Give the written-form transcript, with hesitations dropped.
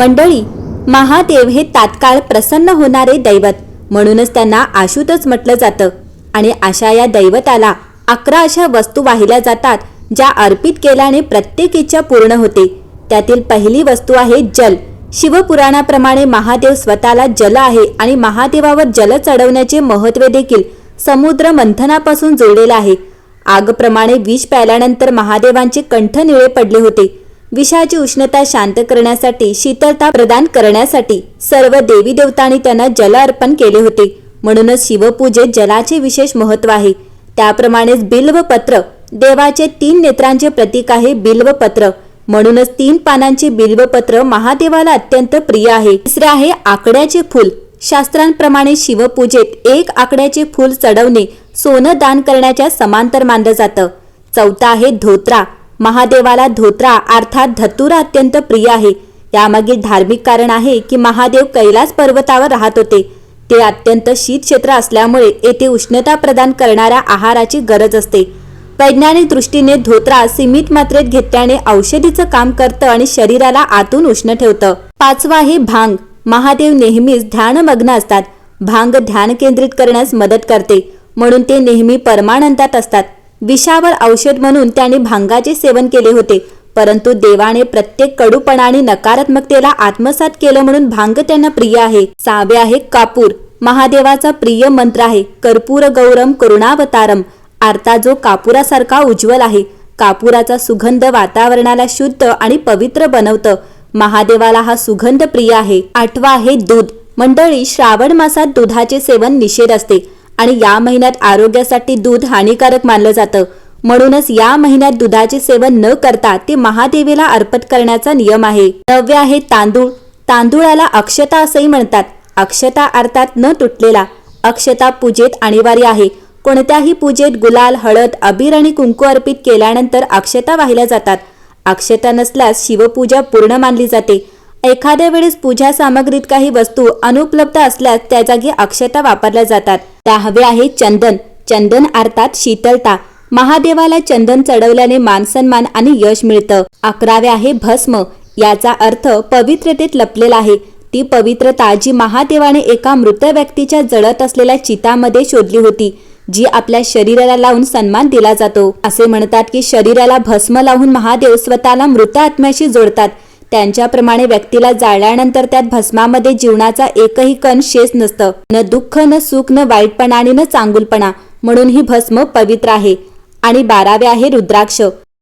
मंडळी, महादेव हे तात्काळ प्रसन्न होणारे दैवत, म्हणूनच त्यांना आशुतोष म्हटलं जातं. आणि अशा या दैवताला 11 अशा वस्तू वाहिल्या जातात ज्या अर्पित केल्याने प्रत्येक इच्छा पूर्ण होते. त्यातील पहिली वस्तू आहे जल. शिवपुराणाप्रमाणे महादेव स्वतःला जल आहे आणि महादेवावर जल चढवण्याचे महत्त्व देखील समुद्र मंथनापासून जोडलेलं आहे. आगप्रमाणे विष प्यायल्यानंतर महादेवांचे कंठ निळे पडले होते. विषाची उष्णता शांत करण्यासाठी, शीतलता प्रदान करण्यासाठी सर्व देवी देवतांनी त्यांना जल अर्पण केले होते. म्हणूनच शिवपूजेत जलाचे विशेष महत्त्व आहे. त्याप्रमाणेच बिल्वपत्र देवाचे 3 नेत्रांचे प्रतीक आहे. बिल्वपत्र म्हणूनच 3 पानांचे बिल्वपत्र महादेवाला अत्यंत प्रिय आहे. तिसरे आहे आकड्याचे फूल. शास्त्रांप्रमाणे शिवपूजेत 1 आकड्याचे फूल चढवणे सोनं दान करण्याच्या समांतर मानलं जातं. चौथा आहे धोत्रा. महादेवाला धोत्रा अर्थात धतुरा अत्यंत प्रिय आहे. यामागे धार्मिक कारण आहे की महादेव कैलास पर्वतावर राहत होते. ते अत्यंत शीत क्षेत्र असल्यामुळे येथे उष्णता प्रदान करणाऱ्या आहाराची गरज असते. वैज्ञानिक दृष्टीने धोत्रा सीमित मात्रेत घेतल्याने औषधीचं काम करतं आणि शरीराला आतून उष्ण ठेवतं. 5वा आहे भांग. महादेव नेहमीच ध्यानमग्न असतात. भांग ध्यान केंद्रित करण्यास मदत करते, म्हणून ते नेहमी परमानंदात असतात. विषावर औषध म्हणून त्याने भांगाचे सेवन केले होते, परंतु देवाने प्रत्येक कडूपणा आणि नकारात्मकतेला आत्मसात केलं म्हणून भांग त्यांना प्रिय आहे. 6वे आहे कापूर. महादेवाचा प्रिय मंत्र आहे कर्पूर गौरम करुणावतारम. अर्थात जो कापुरासारखा उज्ज्वल आहे. कापुराचा सुगंध वातावरणाला शुद्ध आणि पवित्र बनवतं. महादेवाला हा सुगंध प्रिय आहे. 8वा आहे दूध. मंडळी, श्रावण मासात दुधाचे सेवन निषेध असते आणि या महिन्यात आरोग्यासाठी दूध हानिकारक मानलं जातं. म्हणूनच या महिन्यात दुधाचे सेवन न करता ते महादेवीला अर्पण करण्याचा नियम आहे. 9वे आहे तांदूळ. तांदूळाला अक्षता असंही म्हणतात. अक्षता अर्थात न तुटलेला. अक्षता पूजेत अनिवार्य आहे. कोणत्याही पूजेत गुलाल, हळद, अबीर आणि कुंकू अर्पित केल्यानंतर अक्षता वाहिल्या जातात. अक्षता नसल्यास शिवपूजा पूर्ण मानली जाते. एखाद्या वेळेस पूजा सामग्रीत काही वस्तू अनुपलब्ध असल्यास त्या जागी अक्षता वापरल्या जातात. 10वे आहे चंदन. चंदन अर्थात शीतलता. महादेवाला चंदन चढवल्याने मानसन्मान आणि यश मिळतं. 11वे आहे भस्म. याचा अर्थ पवित्रतेत लपलेला आहे. ती पवित्रता जी महादेवाने एका मृत व्यक्तीच्या जळत असलेल्या चितामध्ये शोधली होती, जी आपल्या शरीराला लावून सन्मान दिला जातो. असे म्हणतात की शरीराला भस्म लावून महादेव स्वतःला मृत आत्म्याशी जोडतात. त्यांच्याप्रमाणे व्यक्तीला जाळल्यानंतर त्यात भस्मामध्ये जीवनाचा एकही कण शेष नसतं. न दुःख, न सुख, न वाईटपणा आणि न चांगुलपणा. म्हणून ही भस्म पवित्र आहे. आणि 12वे आहे रुद्राक्ष.